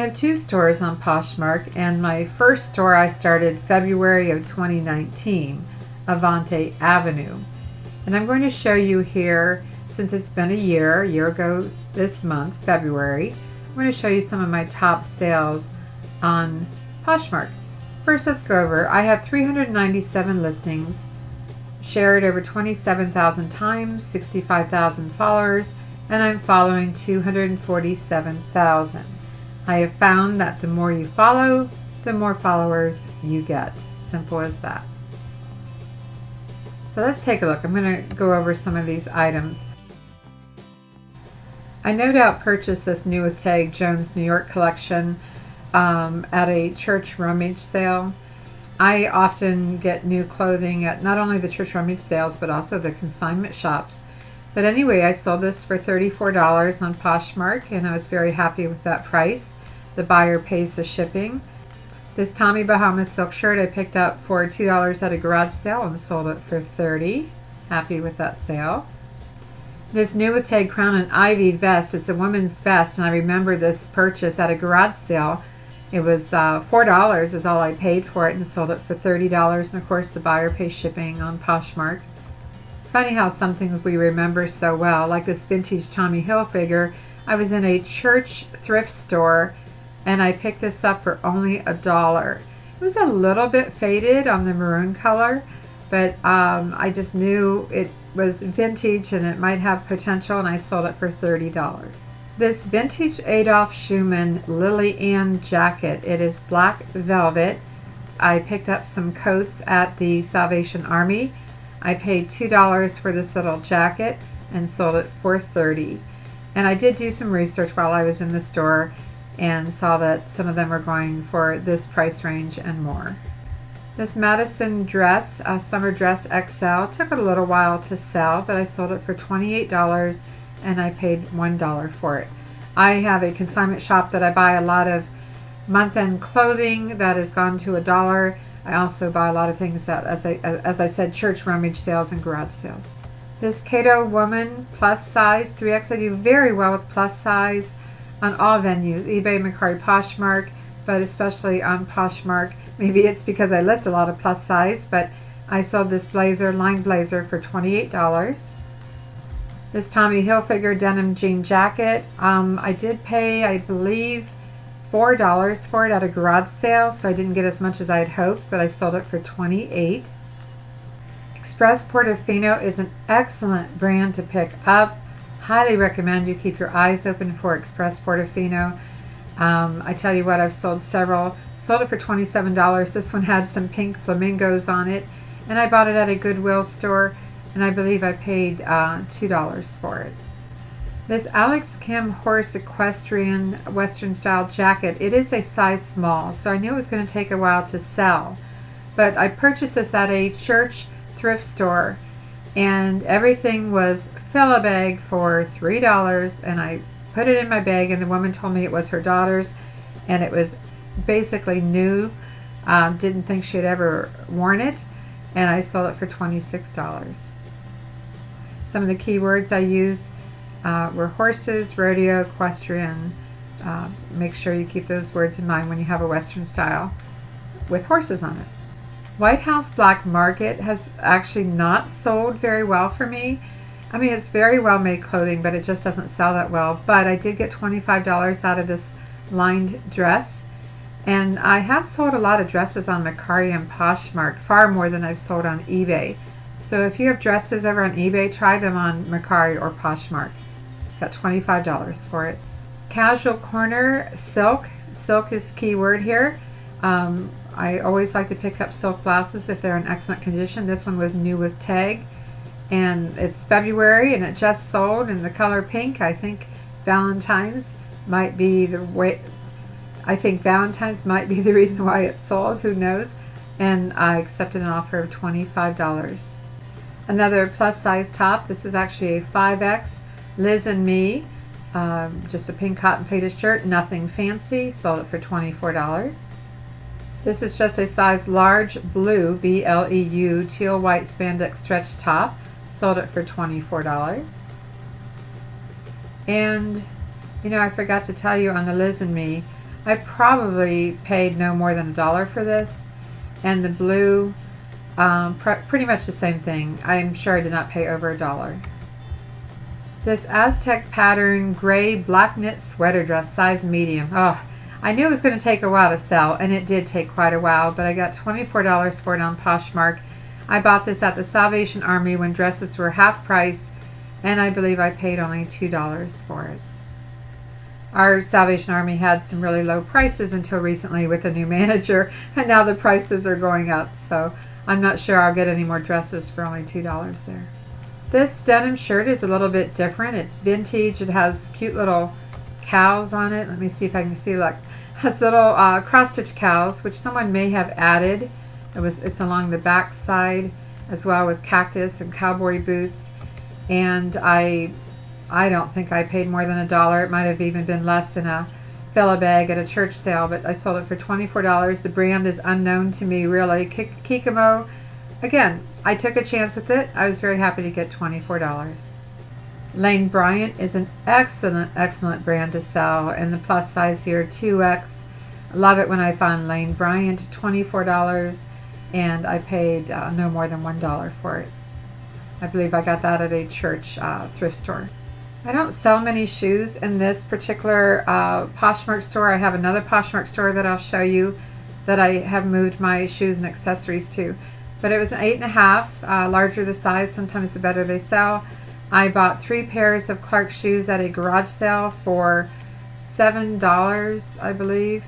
have two stores on Poshmark, and my first store I started February of 2019, Avante Avenue. And I'm going to show you here, since it's been a year ago this month, February, I'm going to show you some of my top sales on Poshmark. First, let's go over. I have 397 listings, shared over 27,000 times, 65,000 followers, and I'm following 247,000. I have found that the more you follow, the more followers you get. Simple as that. So let's take a look. I'm going to go over some of these items. I no doubt purchased this New with Tag Jones New York collection at a church rummage sale. I often get new clothing at not only the church rummage sales, but also the consignment shops. But anyway, I sold this for $34 on Poshmark, and I was very happy with that price. The buyer pays the shipping. This Tommy Bahama silk shirt I picked up for $2 at a garage sale and sold it for $30. Happy with that sale. This New with Tag Crown and Ivy vest, it's a woman's vest, and I remember this purchase at a garage sale. It was $4 is all I paid for it, and sold it for $30, and of course the buyer pays shipping on Poshmark. It's funny how some things we remember so well, like this vintage Tommy Hilfiger. I was in a church thrift store and I picked this up for only $1. It was a little bit faded on the maroon color, but I just knew it was vintage and it might have potential, and I sold it for $30. This vintage Adolf Schumann Lily Ann jacket, it is black velvet. I picked up some coats at the Salvation Army. I paid $2 for this little jacket and sold it for $30. And I did do some research while I was in the store and saw that some of them are going for this price range and more. This Madison dress, a summer dress XL, took a little while to sell, but I sold it for $28 and I paid $1 for it. I have a consignment shop that I buy a lot of month-end clothing that has gone to $1. I also buy a lot of things that, as I said, church rummage sales and garage sales. This Cato Woman plus size 3X, I do very well with plus size on all venues, eBay, Mercari, Poshmark, but especially on Poshmark. Maybe it's because I list a lot of plus size, but I sold this blazer, lined blazer, for $28. This Tommy Hilfiger denim jean jacket, I did pay, I believe, $4 for it at a garage sale, so I didn't get as much as I had hoped, but I sold it for $28. Express Portofino is an excellent brand to pick up. Highly recommend you keep your eyes open for Express Portofino. I tell you what, I've sold several. Sold it for $27. This one had some pink flamingos on it, and I bought it at a Goodwill store, and I believe I paid $2 for it. This Alex Kim Horse Equestrian Western style jacket, it is a size small, so I knew it was going to take a while to sell. But I purchased this at a church thrift store, and everything was fill a bag for $3, and I put it in my bag, and the woman told me it was her daughter's, and it was basically new. Didn't think she had ever worn it, and I sold it for $26. Some of the keywords I used were horses, rodeo, equestrian. Make sure you keep those words in mind when you have a Western style with horses on it. White House Black Market has actually not sold very well for me. I mean, it's very well made clothing, but it just doesn't sell that well. But I did get $25 out of this lined dress. And I have sold a lot of dresses on Mercari and Poshmark, far more than I've sold on eBay. So if you have dresses over on eBay, try them on Mercari or Poshmark. Got $25 for it. Casual corner silk. Silk is the key word here. I always like to pick up silk blouses if they're in excellent condition. This one was new with tag, and it's February, and it just sold in the color pink. I think Valentine's might be the way. I think Valentine's might be the reason why it sold. Who knows? And I accepted an offer of $25. Another plus size top. This is actually a 5X. Liz and Me. Just a pink cotton pleated shirt. Nothing fancy. Sold it for $24. This is just a size large blue, BLEU, teal white spandex stretch top. Sold it for $24. And, you know, I forgot to tell you on the Liz and Me, I probably paid no more than $1 for this. And the blue, pretty much the same thing. I'm sure I did not pay over $1. This Aztec pattern gray black knit sweater dress, size medium. Oh, I knew it was going to take a while to sell, and it did take quite a while, but I got $24 for it on Poshmark. I bought this at the Salvation Army when dresses were half price, and I believe I paid only $2 for it. Our Salvation Army had some really low prices until recently with a new manager, and now the prices are going up, so I'm not sure I'll get any more dresses for only $2 there. This denim shirt is a little bit different. It's vintage. It has cute little cows on it. Let me see if I can see. Look, it has little cross-stitch cows, which someone may have added. It's along the back side as well, with cactus and cowboy boots. And I don't think I paid more than $1. It might have even been less in a fella bag at a church sale, but I sold it for $24. The brand is unknown to me, really. Kikomo. Again, I took a chance with it. I was very happy to get $24. Lane Bryant is an excellent brand to sell, and the plus size here, 2X. I love it when I find Lane Bryant, $24, and I paid no more than $1 for it. I believe I got that at a church thrift store. I don't sell many shoes in this particular Poshmark store. I have another Poshmark store that I'll show you that I have moved my shoes and accessories to. But it was an 8.5, larger the size, sometimes the better they sell. I bought 3 pairs of Clark shoes at a garage sale for $7, I believe.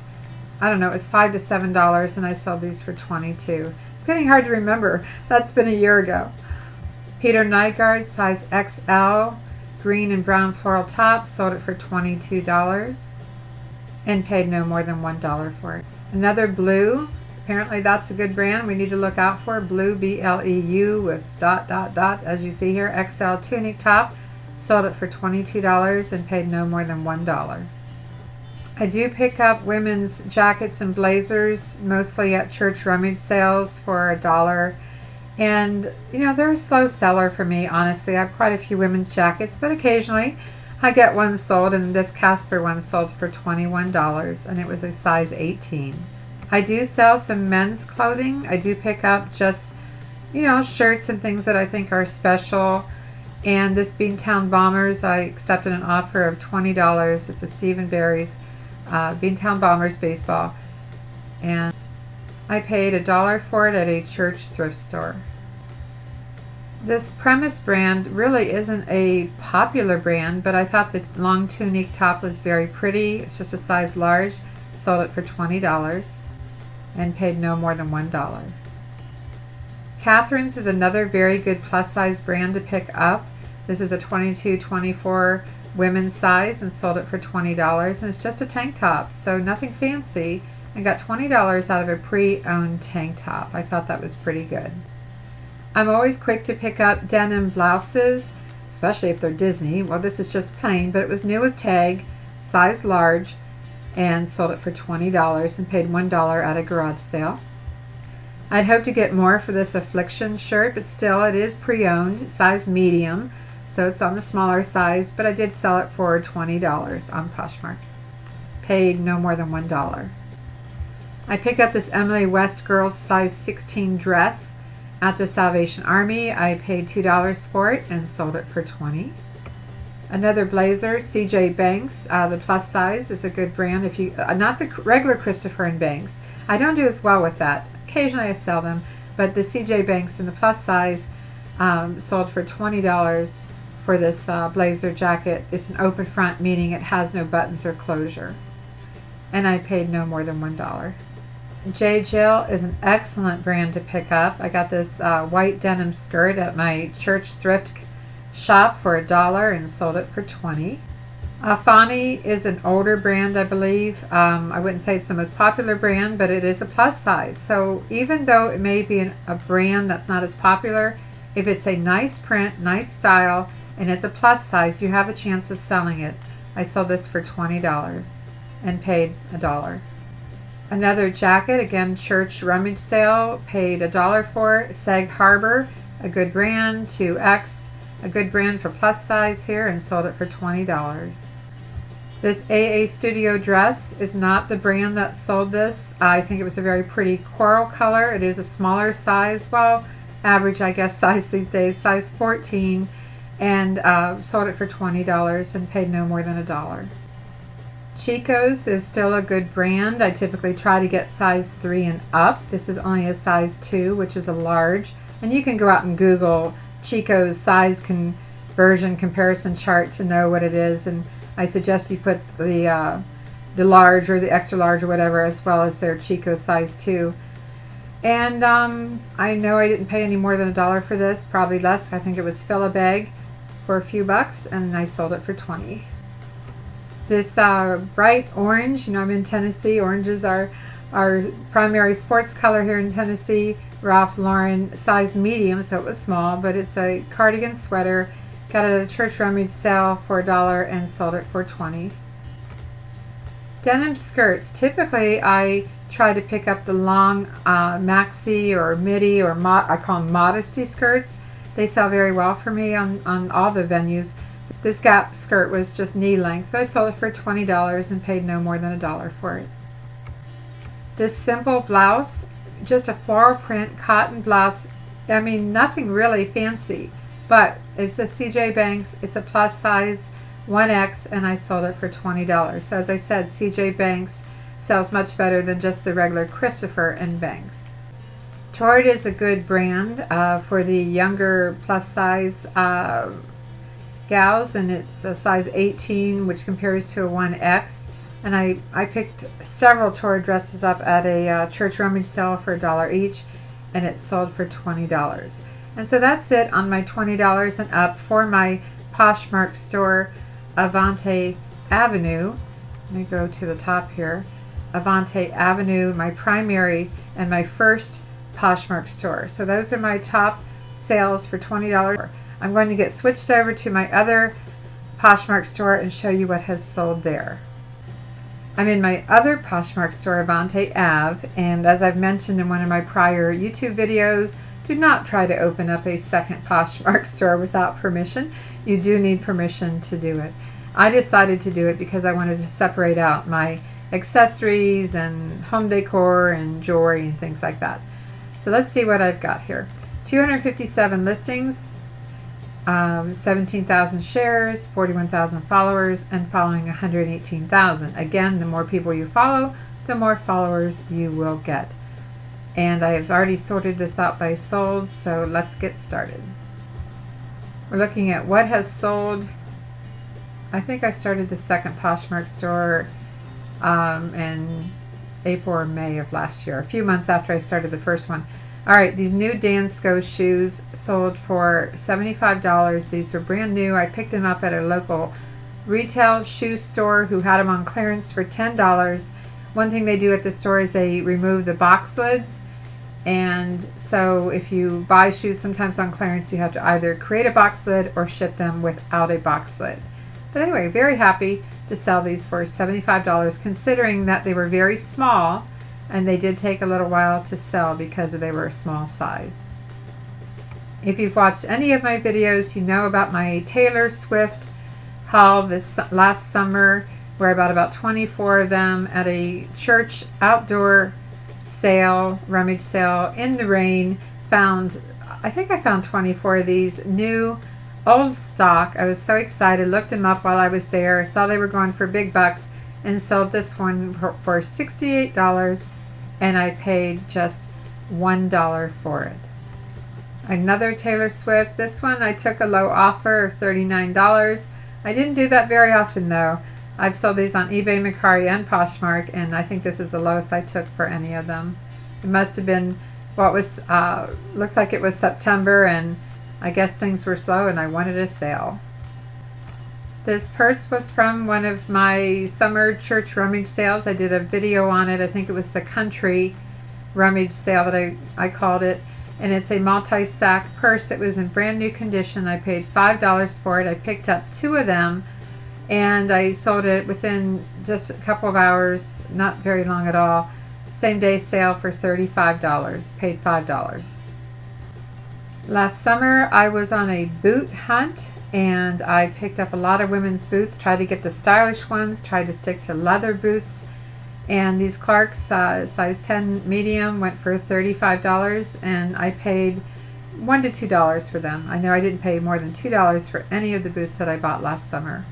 I don't know, it was $5 to $7, and I sold these for $22. It's getting hard to remember. That's been a year ago. Peter Nygaard, size XL, green and brown floral top, sold it for $22 and paid no more than $1 for it. Another blue. Apparently that's a good brand we need to look out for. Blue, BLEU with ... as you see here. XL tunic top. Sold it for $22 and paid no more than $1. I do pick up women's jackets and blazers, mostly at church rummage sales for $1. And, you know, they're a slow seller for me, honestly. I have quite a few women's jackets, but occasionally I get one sold, and this Casper one sold for $21, and it was a size 18. I do sell some men's clothing. I do pick up just, you know, shirts and things that I think are special. And this Beantown Bombers, I accepted an offer of $20. It's a Stephen Barry's Beantown Bombers baseball. And I paid $1 for it at a church thrift store. This Premise brand really isn't a popular brand, but I thought the long tunic top was very pretty. It's just a size large. Sold it for $20 and paid no more than $1. Catherine's is another very good plus size brand to pick up. This is a 22-24 women's size and sold it for $20, and it's just a tank top, so nothing fancy. I got $20 out of a pre-owned tank top. I thought that was pretty good. I'm always quick to pick up denim blouses, especially if they're Disney. Well, this is just plain, but it was new with tag, size large, and sold it for $20 and paid $1 at a garage sale. I'd hoped to get more for this Affliction shirt, but still it is pre-owned, size medium, so it's on the smaller size, but I did sell it for $20 on Poshmark. Paid no more than $1. I picked up this Emily West girls size 16 dress at the Salvation Army. I paid $2 for it and sold it for $20. Another blazer, CJ Banks. The plus size is a good brand. If you not the regular Christopher and Banks. I don't do as well with that. Occasionally I sell them, but the CJ Banks in the plus size sold for $20 for this blazer jacket. It's an open front, meaning it has no buttons or closure. And I paid no more than $1. J. Jill is an excellent brand to pick up. I got this white denim skirt at my church thrift shop for $1 and sold it for $20. Avante is an older brand, I believe. I wouldn't say it's the most popular brand, but it is a plus size. So even though it may be a brand that's not as popular, if it's a nice print, nice style, and it's a plus size, you have a chance of selling it. I sold this for $20 and paid $1. Another jacket, again, church rummage sale, paid $1 for it. Sag Harbor, a good brand, 2X, a good brand for plus size here, and sold it for $20. This AA Studio dress is not the brand that sold this. I think it was a very pretty coral color. It is a smaller size, well, average, I guess, size these days, size 14, and sold it for $20 and paid no more than $1. Chico's is still a good brand. I typically try to get size 3 and up. This is only a size 2, which is a large. And you can go out and Google Chico's size conversion comparison chart to know what it is. And I suggest you put the large or the extra large or whatever, as well as their Chico size 2. And I know I didn't pay any more than $1 for this, probably less. I think it was fill a bag for a few bucks, and I sold it for $20. This bright orange, I'm in Tennessee. Orange is our primary sports color here in Tennessee. Ralph Lauren, size medium, so it was small, but it's a cardigan sweater. Got it at a church rummage sale for $1 and sold it for $20. Denim skirts. Typically, I try to pick up the long maxi or midi or I call them modesty skirts. They sell very well for me on all the venues. This Gap skirt was just knee length, but I sold it for $20 and paid no more than $1 for it. This simple blouse, just a floral print cotton blouse. I mean, nothing really fancy, but it's a CJ Banks. It's a plus size 1X, and I sold it for $20. So as I said, CJ Banks sells much better than just the regular Christopher and Banks. Torrid is a good brand for the younger plus size gals, and it's a size 18, which compares to a 1X. And I picked several Torrid dresses up at a church rummage sale for $1 each, and it sold for $20. And so that's it on my $20 and up for my Poshmark store, Avante Avenue. Let me go to the top here. Avante Avenue, my primary and my first Poshmark store. So those are my top sales for $20. I'm going to get switched over to my other Poshmark store and show you what has sold there. I'm in my other Poshmark store, Avante Ave, and as I've mentioned in one of my prior YouTube videos, do not try to open up a second Poshmark store without permission. You do need permission to do it. I decided to do it because I wanted to separate out my accessories and home decor and jewelry and things like that. So let's see what I've got here. 257 listings, 17,000 shares, 41,000 followers, and following 118,000. Again, the more people you follow, the more followers you will get. And I have already sorted this out by sold, so let's get started. We're looking at what has sold. I think I started the second Poshmark store in April or May of last year, a few months after I started the first one. All right, these new Dansko shoes sold for $75. These were brand new. I picked them up at a local retail shoe store who had them on clearance for $10. One thing they do at the store is they remove the box lids. And so if you buy shoes sometimes on clearance, you have to either create a box lid or ship them without a box lid. But anyway, very happy to sell these for $75, considering that they were very small and they did take a little while to sell because they were a small size. If you've watched any of my videos, you know about my Taylor Swift haul this last summer, where I bought about 24 of them at a church outdoor sale, rummage sale in the rain. I think I found 24 of these new old stock. I was so excited, looked them up while I was there, saw they were going for big bucks, and sold this one for $68, and I paid just $1 for it. Another Taylor Swift. This one I took a low offer of $39. I didn't do that very often though. I've sold these on eBay, Mercari, and Poshmark, and I think this is the lowest I took for any of them. It must have been what was, looks like it was September, and I guess things were slow and I wanted a sale. This purse was from one of my summer church rummage sales. I did a video on it. I think it was the country rummage sale that I called it. And it's a multi-sack purse. It was in brand new condition. I paid $5 for it. I picked up 2 of them, and I sold it within just a couple of hours, not very long at all. Same day sale for $35, paid $5. Last summer I was on a boot hunt and I picked up a lot of women's boots, tried to get the stylish ones, tried to stick to leather boots. And these Clarks size 10 medium went for $35 and I paid $1 to $2 for them. I know I didn't pay more than $2 for any of the boots that I bought last summer.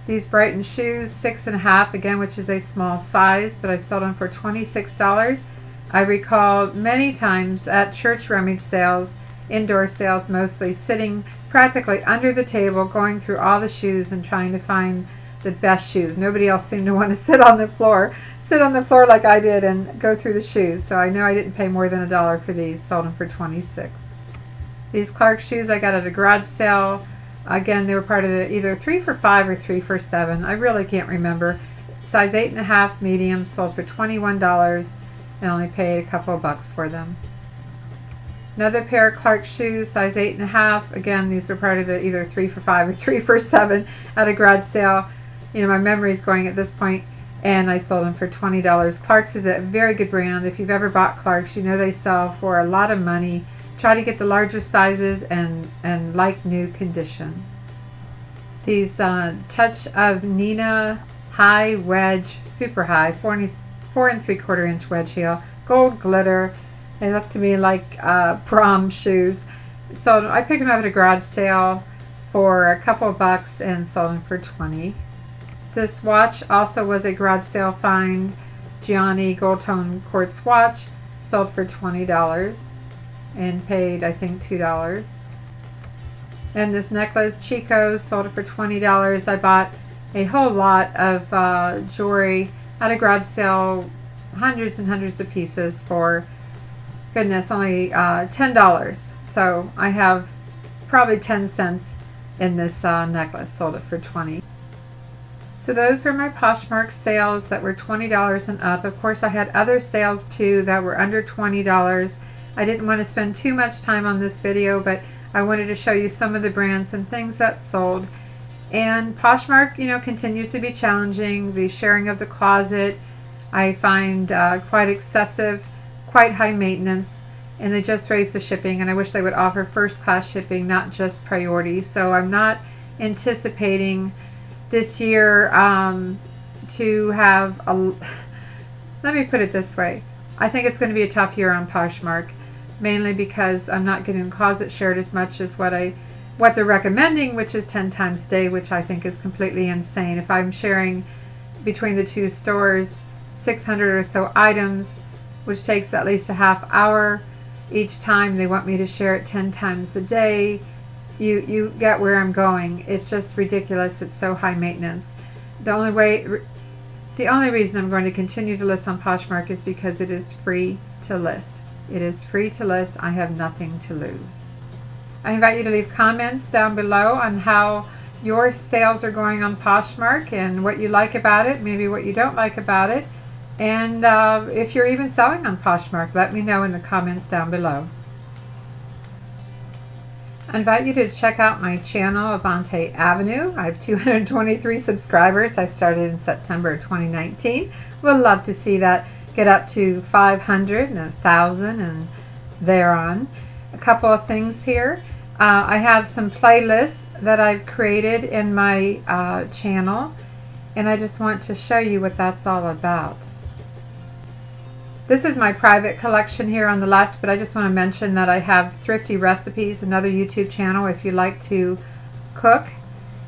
These Brighton Shoes, 6.5, again, which is a small size, but I sold them for $26. I recall many times at church rummage sales, indoor sales mostly, sitting practically under the table, going through all the shoes and trying to find the best shoes. Nobody else seemed to want to sit on the floor like I did and go through the shoes. So I know I didn't pay more than $1 for these, sold them for $26. These Clark shoes I got at a garage sale. Again, they were part of the either 3 for $5 or 3 for $7. I really can't remember. Size 8.5 medium, sold for $21 and only paid a couple of bucks for them. Another pair of Clark shoes, size 8.5. Again, these were part of the either 3 for $5 or 3 for $7 at a garage sale. You know, my memory's going at this point, and I sold them for $20. Clark's is a very good brand. If you've ever bought Clark's, you know they sell for a lot of money. Try to get the larger sizes and like new condition. These Touch of Nina high wedge, super high, 4 3/4 inch wedge heel, gold glitter. They look to me like prom shoes. So I picked them up at a garage sale for a couple of bucks and sold them for $20. This watch also was a garage sale find. Gianni gold tone quartz watch, sold for $20 and paid I think $2. And this necklace, Chico's, sold it for $20. I bought a whole lot of jewelry at a garage sale, hundreds and hundreds of pieces for, goodness, only $10. So I have probably 10 cents in this necklace, sold it for $20. So those were my Poshmark sales that were $20 and up. Of course, I had other sales too that were under $20. I didn't want to spend too much time on this video, but I wanted to show you some of the brands and things that sold. And Poshmark, you know, continues to be challenging. The sharing of the closet, I find quite excessive, quite high maintenance, and they just raised the shipping, and I wish they would offer first class shipping, not just priority. So I'm not anticipating this year to have a, let me put it this way, I think it's going to be a tough year on Poshmark, mainly because I'm not getting closet shared as much as what they're recommending, which is 10 times a day, which I think is completely insane. If I'm sharing between the two stores 600 or so items, which takes at least a half hour each time they want me to share it 10 times a day, you get where I'm going. It's just ridiculous. It's so high maintenance. The only reason I'm going to continue to list on Poshmark is because it is free to list. It is free to list. I have nothing to lose. I invite you to leave comments down below on how your sales are going on Poshmark and what you like about it, maybe what you don't like about it, and if you're even selling on Poshmark, let me know in the comments down below. I invite you to check out my channel, Avante Avenue. I have 223 subscribers. I started in September 2019. Would love to see that get up to 500 and 1,000 and thereon. A couple of things here. I have some playlists that I've created in my channel, and I just want to show you what that's all about. This is my private collection here on the left, but I just want to mention that I have Thrifty Recipes, another YouTube channel. If you like to cook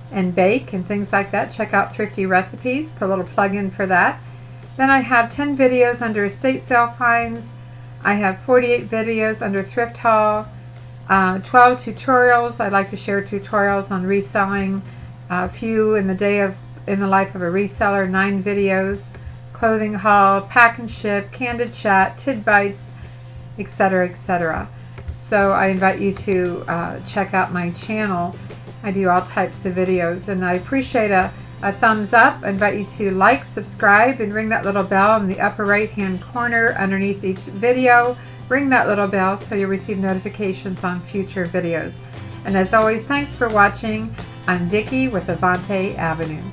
and bake and things like that, check out Thrifty Recipes. Put a little plug in for that. Then I have 10 videos under estate sale finds. I have 48 videos under thrift haul, 12 tutorials. I like to share tutorials on reselling, a few in the life of a reseller, 9 videos. Clothing haul, pack and ship, candid chat, tidbits, etc., etc. So I invite you to check out my channel. I do all types of videos, and I appreciate a thumbs up. I invite you to like, subscribe, and ring that little bell in the upper right hand corner underneath each video. Ring that little bell so you'll receive notifications on future videos. And as always, thanks for watching. I'm Vicki with Avante Avenue.